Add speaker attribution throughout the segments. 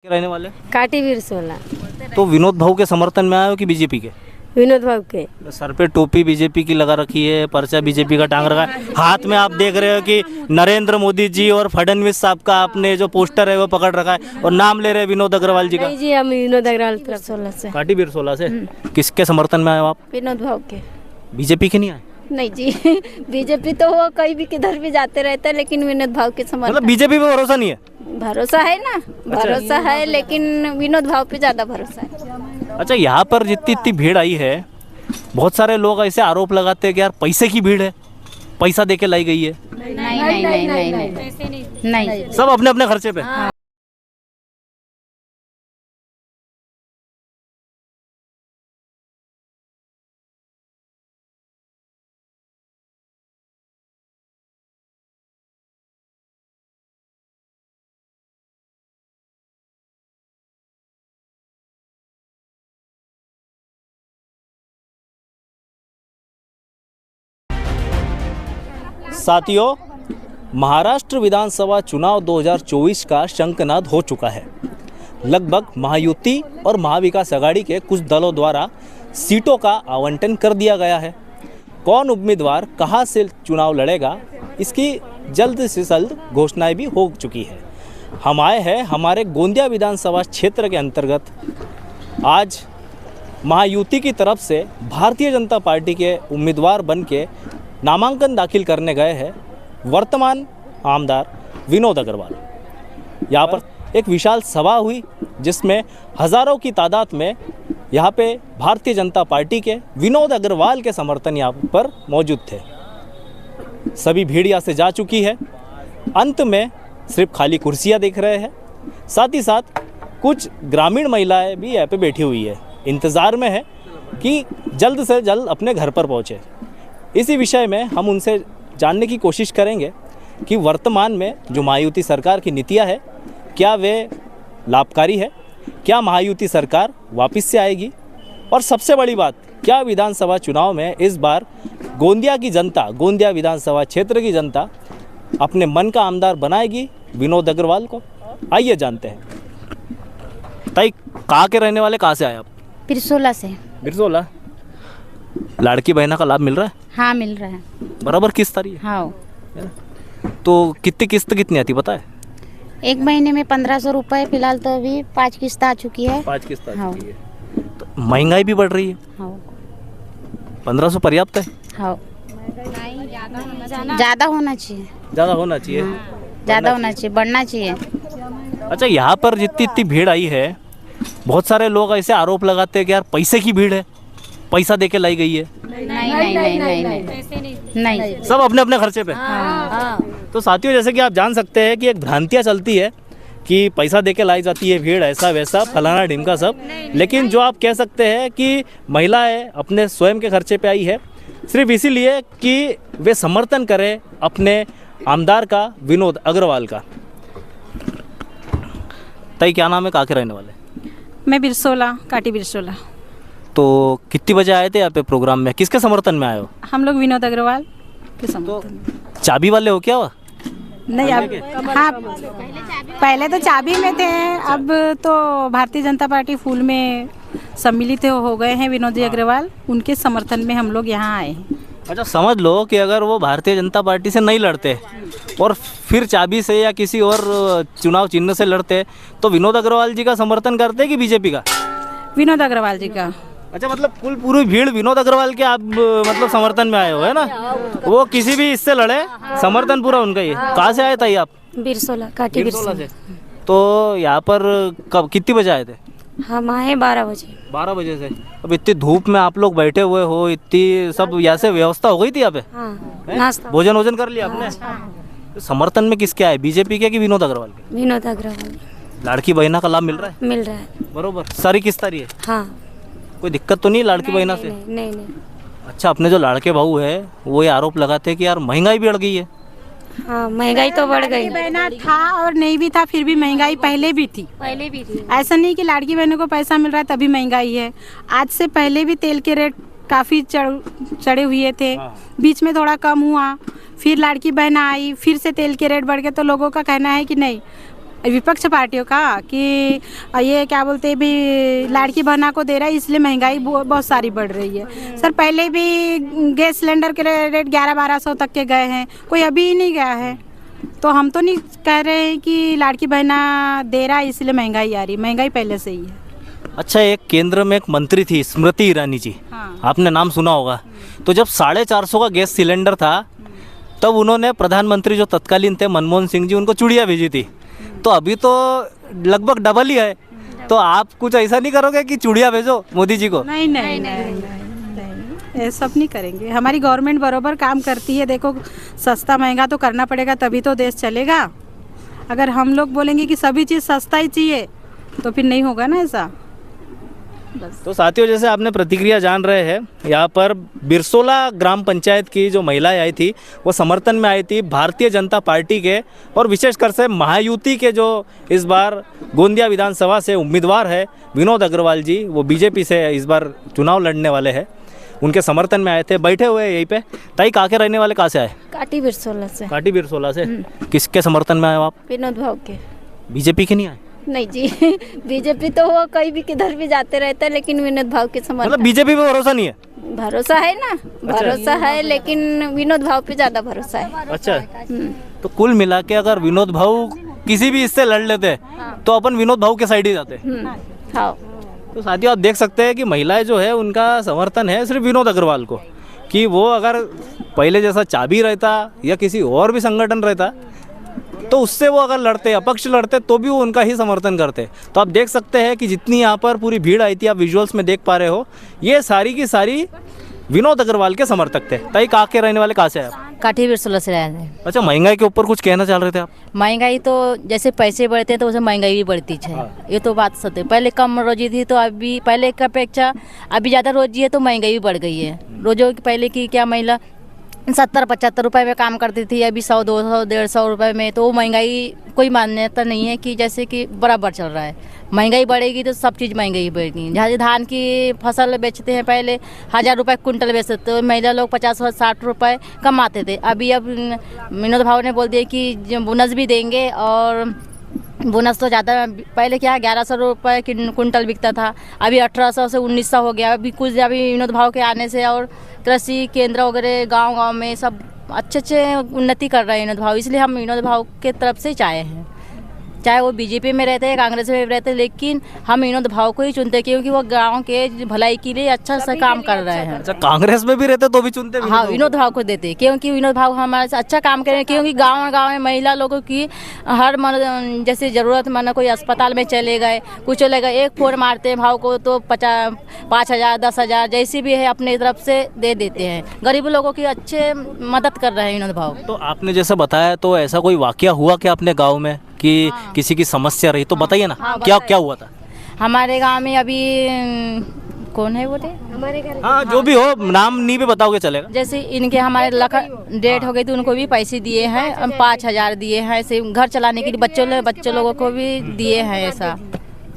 Speaker 1: के रहने वाले?
Speaker 2: काटी बिरसोला।
Speaker 1: तो विनोद भाऊ के समर्थन में आए हो कि बीजेपी के?
Speaker 2: विनोद भाऊ के।
Speaker 1: सर पे टोपी बीजेपी की लगा रखी है, पर्चा बीजेपी का टांग रखा है, हाथ में आप देख रहे हो कि नरेंद्र मोदी जी और फडणवीस साहब का आपने जो पोस्टर है वो पकड़ रखा है और नाम ले रहे हैं विनोद अग्रवाल जी का।
Speaker 2: नहीं जी, हम विनोद अग्रवाल बिरसोला से।
Speaker 1: काटी बिरसोला से। किसके समर्थन में आए हो आप?
Speaker 2: विनोद भाऊ के।
Speaker 1: बीजेपी के नहीं आए?
Speaker 2: नहीं जी, बीजेपी तो वो कहीं भी किधर भी जाते रहते हैं, लेकिन विनोद भाऊ के
Speaker 1: मतलब
Speaker 2: समर्थन।
Speaker 1: बीजेपी पे भरोसा नहीं है?
Speaker 2: भरोसा है ना, भरोसा है, लेकिन विनोद भाऊ पे ज्यादा भरोसा है।
Speaker 1: अच्छा, यहाँ पर जितनी इतनी भीड़ आई है, बहुत सारे लोग ऐसे आरोप लगाते हैं कि यार पैसे की भीड़ है, पैसा देके लाई गई है।
Speaker 2: नहीं नहीं नहीं नहीं नहीं नहीं,
Speaker 1: सब अपने अपने खर्चे पे। साथियों, महाराष्ट्र विधानसभा चुनाव 2024 का शंखनाद हो चुका है। लगभग महायुति और महाविकास आघाड़ी के कुछ दलों द्वारा सीटों का आवंटन कर दिया गया है। कौन उम्मीदवार कहां से चुनाव लड़ेगा, इसकी जल्द से जल्द घोषणाएं भी हो चुकी है। हम आए हैं हमारे गोंदिया विधानसभा क्षेत्र के अंतर्गत। आज महायुति की तरफ से भारतीय जनता पार्टी के उम्मीदवार बन के नामांकन दाखिल करने गए हैं वर्तमान आमदार विनोद अग्रवाल। यहाँ पर एक विशाल सभा हुई जिसमें हज़ारों की तादाद में यहाँ पे भारतीय जनता पार्टी के विनोद अग्रवाल के समर्थन यहाँ पर मौजूद थे। सभी भीड़ यहाँ से जा चुकी है। अंत में सिर्फ खाली कुर्सियाँ दिख रहे हैं। साथ ही साथ कुछ ग्रामीण महिलाएं भी यहाँ पे बैठी हुई है, इंतज़ार में है कि जल्द से जल्द अपने घर पर पहुँचे। इसी विषय में हम उनसे जानने की कोशिश करेंगे कि वर्तमान में जो महायुति सरकार की नीतियां है, क्या वे लाभकारी है, क्या महायुति सरकार वापस से आएगी, और सबसे बड़ी बात, क्या विधानसभा चुनाव में इस बार गोंदिया की जनता, गोंदिया विधानसभा क्षेत्र की जनता अपने मन का आमदार बनाएगी विनोद अग्रवाल को। आइए जानते हैं। ताई, कहाँ के रहने वाले, कहाँ से आए आप?
Speaker 2: बिरसोला से।
Speaker 1: बिरसोला। लाड़की बहना का लाभ मिल रहा है?
Speaker 2: हाँ, मिल रहा है
Speaker 1: बराबर किस्त आ रही है?
Speaker 2: हाँ।
Speaker 1: तो कितनी किस्त कितनी आती पता है?
Speaker 2: एक महीने में 1500 रुपये, फिलहाल तो अभी 5 किस्त आ चुकी है।
Speaker 1: 5 किस्त आ
Speaker 2: हाँ।
Speaker 1: चुकी है। तो महंगाई भी बढ़ रही है।
Speaker 2: हाँ
Speaker 1: 1500 पर्याप्त है?
Speaker 2: हाँ, ज़्यादा होना चाहिए।
Speaker 1: ज़्यादा होना चाहिए।
Speaker 2: ज़्यादा होना चाहिए, बढ़ना चाहिए।
Speaker 1: अच्छा, यहाँ पर जितनी इतनी भीड़ आई है, बहुत सारे लोग ऐसे आरोप लगाते हैं कि यार पैसे की भीड़ है, पैसा देके लाई गई है।
Speaker 2: नहीं नहीं नहीं नहीं नहीं,
Speaker 1: सब अपने अपने खर्चे पे।
Speaker 2: हाँ।
Speaker 1: तो साथियों, जैसे कि आप जान सकते हैं कि एक भ्रांतियाँ चलती है कि पैसा देके लाई जाती है भीड़, ऐसा वैसा फलाना ढिमका सब। लेकिन जो आप कह सकते हैं कि महिलाएं अपने स्वयं के खर्चे पे आई है, सिर्फ इसीलिए कि वे समर्थन करें अपने आमदार का, विनोद अग्रवाल का। ताई, क्या नाम है, कहाँ के रहने वाले?
Speaker 3: मैं बिरसोला, काटी बिरसोला।
Speaker 1: तो कितनी बजे आए थे यहाँ पे प्रोग्राम में, किसके समर्थन में आए हो?
Speaker 3: हम लोग विनोद अग्रवाल के समर्थन में।
Speaker 1: चाबी वाले हो क्या?
Speaker 3: नहीं, अब हाँ, पहले तो चाबी में थे, अब तो भारतीय जनता पार्टी फूल में सम्मिलित हो गए हैं विनोद अग्रवाल। उनके समर्थन में हम लोग यहाँ आए हैं।
Speaker 1: अच्छा, समझ लो कि अगर वो भारतीय जनता पार्टी से नहीं लड़ते और फिर चाबी से या किसी और चुनाव चिन्ह से लड़ते, तो विनोद अग्रवाल जी का समर्थन करते कि बीजेपी का?
Speaker 3: विनोद अग्रवाल जी का।
Speaker 1: अच्छा, मतलब कुल पूरी भीड़ विनोद अग्रवाल के आप मतलब समर्थन में आए हो, है ना? वो किसी भी इससे लड़े, समर्थन पूरा उनका ही है। कहाँ से आए थे आप?
Speaker 2: बिरसोला, काटी बिरसोला
Speaker 1: से। तो यहाँ पर कब, कितनी बजे आए थे?
Speaker 2: हम आए 12 बजे।
Speaker 1: 12 बजे से। अब इतनी धूप में आप लोग बैठे हुए हो, इतनी सब यहाँ से व्यवस्था हो गई थी यहाँ पे?
Speaker 2: हाँ,
Speaker 1: हैं?
Speaker 2: नाश्ता,
Speaker 1: भोजन वोजन कर लिया आपने? तो समर्थन में किसके आए, बीजेपी के कि विनोद अग्रवाल के?
Speaker 2: विनोद अग्रवाल।
Speaker 1: लाड़की बहना का लाभ मिल रहा है?
Speaker 2: मिल रहा है।
Speaker 1: बरोबर, सारी किस्त आ रही है?
Speaker 2: हाँ।
Speaker 1: कोई दिक्कत तो नहीं लाड़की बहना से?
Speaker 2: नहीं नहीं नहीं।
Speaker 1: अच्छा, अपने जो लाड़के बहू है वो ये आरोप लगाते हैं कि यार महंगाई बढ़ गई है।
Speaker 2: हाँ, महंगाई तो बढ़ गई।
Speaker 3: बहना था और नहीं भी था, फिर भी महंगाई पहले भी थी। ऐसा नहीं कि लाड़की बहनों को पैसा मिल रहा है तभी महंगाई है। आज से पहले भी तेल के रेट काफ़ी चढ़े हुए थे। बीच में थोड़ा कम हुआ, फिर लाड़की बहना आई, फिर से तेल के रेट बढ़ गए। तो लोगों का कहना है कि नहीं, विपक्ष पार्टियों का कि ये क्या बोलते हैं भी लाड़की बहना को दे रहा है इसलिए महंगाई बहुत सारी बढ़ रही है। सर पहले भी गैस सिलेंडर के रेट 1100-1200 तक के गए हैं, कोई अभी ही नहीं गया है। तो हम तो नहीं कह रहे हैं कि लाड़की बहना दे रहा है इसलिए महंगाई आ रही, महंगाई पहले से ही है।
Speaker 1: अच्छा, एक केंद्र में एक मंत्री थी स्मृति ईरानी जी,
Speaker 3: हाँ।
Speaker 1: आपने नाम सुना होगा। तो जब 450 का गैस सिलेंडर था तब उन्होंने प्रधानमंत्री जो तत्कालीन थे मनमोहन सिंह जी उनको चूड़ियाँ भेजी थी। तो अभी तो लगभग डबल ही है। तो आप कुछ ऐसा नहीं करोगे कि चूड़ियाँ भेजो मोदी जी को?
Speaker 3: नहीं नहीं नहीं, ये सब नहीं करेंगे। हमारी गवर्नमेंट बरोबर काम करती है। देखो सस्ता महंगा तो करना पड़ेगा तभी तो देश चलेगा। अगर हम लोग बोलेंगे कि सभी चीज़ सस्ता ही चाहिए तो फिर नहीं होगा ना ऐसा।
Speaker 1: तो साथियों, जैसे आपने प्रतिक्रिया जान रहे हैं, यहाँ पर बिरसोला ग्राम पंचायत की जो महिलाएं आई थी वो समर्थन में आई थी भारतीय जनता पार्टी के, और विशेषकर से महायुति के जो इस बार गोंदिया विधानसभा से उम्मीदवार है विनोद अग्रवाल जी, वो बीजेपी से इस बार चुनाव लड़ने वाले हैं, उनके समर्थन में आए थे। बैठे हुए हैं यहीं पे। ताई, कहाँ के रहने वाले, कहाँ से आए?
Speaker 2: काटी बिरसोला से।
Speaker 1: काटी बिरसोला से। किसके समर्थन में आए हो आप?
Speaker 2: विनोद भाव के।
Speaker 1: बीजेपी के नहीं आए?
Speaker 2: नहीं जी बीजेपी तो वो कहीं भी किधर भी जाते रहते हैं, लेकिन विनोद भाव के समर्थन।
Speaker 1: मतलब बीजेपी पे भरोसा नहीं है?
Speaker 2: भरोसा है ना, भरोसा है, लेकिन विनोद भाव पे ज्यादा भरोसा है।
Speaker 1: अच्छा, तो कुल मिला के अगर विनोद भाऊ किसी भी इससे लड़ लेते तो अपन विनोद भाऊ के साइड ही जाते।
Speaker 2: हाँ।
Speaker 1: तो साथियों, आप देख सकते हैं कि महिलाएं जो है उनका समर्थन है सिर्फ विनोद अग्रवाल को, कि वो अगर पहले जैसा चाबी रहता या किसी और भी संगठन रहता तो उससे वो अगर लड़ते, अपक्ष लड़ते, तो भी वो उनका ही समर्थन करते। तो आप देख सकते हैं कि जितनी यहाँ पर पूरी भीड़ आई थी, आप विजुअल्स में देख पा रहे हो, ये सारी की सारी विनोद अग्रवाल के समर्थक थे। ताई, कहाँ के रहने वाले, कहाँ से आप?
Speaker 4: काठी बिरसोला से रहे हैं।
Speaker 1: अच्छा, महंगाई के ऊपर कुछ कहना चाह रहे थे आप?
Speaker 4: महंगाई तो जैसे पैसे बढ़ते हैं तो वैसे महंगाई भी बढ़ती है। ये तो बात सत्य है। पहले कम रोजी थी तो अभी पहले की अपेक्षा अभी ज़्यादा रोजी है तो महंगाई भी बढ़ गई है। रोजों की पहले की क्या महिला 70-75 रुपए में काम करती थी, अभी 100, 200, 150 रुपए में। तो महंगाई कोई मान्यता नहीं है कि जैसे कि बराबर चल रहा है। महंगाई बढ़ेगी तो सब चीज़ महंगाई बढ़ेगी। जहाँ धान की फसल बेचते हैं पहले 1000 रुपये कुंटल बेचते तो महिला लोग 50-60 रुपये कमाते थे। अभी अब विनोद भाव ने बोल दिया कि बोनस भी देंगे, और बोनस तो ज़्यादा पहले क्या 1100 रुपये कुंटल बिकता था, अभी 1800 से 1900 हो गया। अभी कुछ अभी विनोद भाव के आने से और कृषि केंद्र वगैरह गांव में सब अच्छे उन्नति कर रहे हैं विनोद भाव, इसलिए हम विनोद भाव के तरफ से चाहे हैं। चाहे वो बीजेपी में रहते हैं, कांग्रेस में रहते हैं, लेकिन हम विनोद भाव को ही चुनते हैं क्योंकि वो गांव के भलाई के लिए अच्छा सा काम कर रहे हैं।
Speaker 1: अच्छा, कांग्रेस में भी रहते तो भी चुनते?
Speaker 4: हाँ, विनोद भाव को देते क्योंकि विनोद भाव हमारे से अच्छा काम करें। क्योंकि गांव में महिला लोगों की हर जैसे ज़रूरत माना कोई अस्पताल में चले गए, कुछ चले गए, एक फोन मारते हैं भाव को तो 5,000 10,000 जैसी भी है अपने तरफ से दे देते हैं। गरीब लोगों की अच्छे मदद कर रहे हैं विनोद भाव।
Speaker 1: तो आपने जैसा बताया, तो ऐसा कोई वाकया हुआ क्या अपने गाँव में कि किसी की समस्या रही? तो बताइए ना। क्या हुआ था?
Speaker 4: हमारे गांव में अभी कौन है बोले,
Speaker 2: हमारे घर
Speaker 1: हाँ, जो भी हो, नाम नहीं भी बताओगे चलेगा।
Speaker 4: जैसे इनके हमारे डेट हो गई थी, उनको भी पैसे दिए हैं, 5,000 दिए हैं। ऐसे घर चलाने के लिए बच्चों लोगों को भी दिए हैं। ऐसा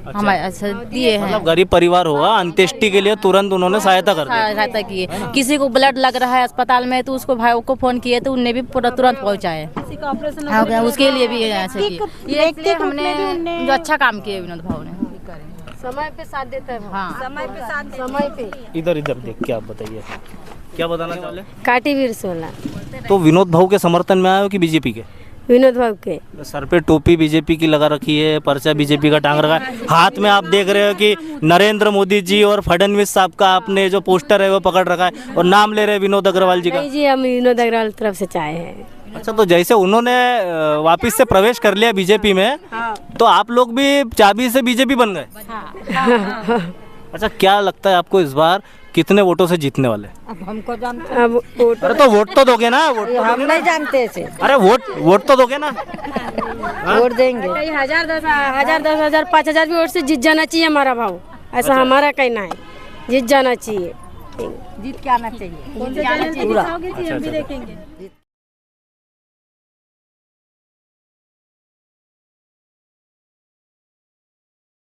Speaker 4: हमारे ऐसा दिए हैं।
Speaker 1: मतलब गरीब परिवार होगा, अंत्येष्टि के लिए तुरंत उन्होंने सहायता कर दी।
Speaker 4: सहायता की है। किसी को ब्लड लग रहा है अस्पताल में तो उसको भाई को फोन किए तो उनने भी तुरंत पहुंचाए। उसके लिए भी ऐसे किए। ये इसलिए हमने जो अच्छा काम किया विनोद भाव ने।
Speaker 2: समय पे साथ देता है।
Speaker 4: हाँ,
Speaker 2: समय पे।
Speaker 1: इधर देख के आप बताइए, क्या बताना चाहे?
Speaker 2: काटी बिरसोला।
Speaker 1: तो विनोद भाव के समर्थन में आए हो कि बीजेपी के?
Speaker 2: विनोद भाव के।
Speaker 1: सर पे टोपी बीजेपी की लगा रखी है, पर्चा बीजेपी का टांग रखा है, हाथ में आप देख रहे हो कि नरेंद्र मोदी जी और फडणवीस साहब का आपने जो पोस्टर है वो पकड़ रखा है, और नाम ले रहे हैं विनोद अग्रवाल जी का।
Speaker 2: नहीं जी, हम विनोद अग्रवाल तरफ से चाहे हैं।
Speaker 1: अच्छा, तो जैसे उन्होंने वापस से प्रवेश कर लिया बीजेपी में, तो आप लोग भी चाबी से बीजेपी बन गए? अच्छा, क्या लगता है आपको इस बार कितने वोटों से जीतने वाले?
Speaker 4: अब हमको जानते।
Speaker 2: अब वोट
Speaker 1: अरे तो वोट तो दोगे ना?
Speaker 2: हम नहीं जानते इसे।
Speaker 1: अरे वोट तो दोगे ना?
Speaker 2: वोट देंगे। 1000, 10,000, 5,000 भी वोट से जीत जाना चाहिए हमारा भाव, ऐसा हमारा कहना है। जीत जाना चाहिए,
Speaker 4: जीत के आना चाहिए।
Speaker 1: अच्छा।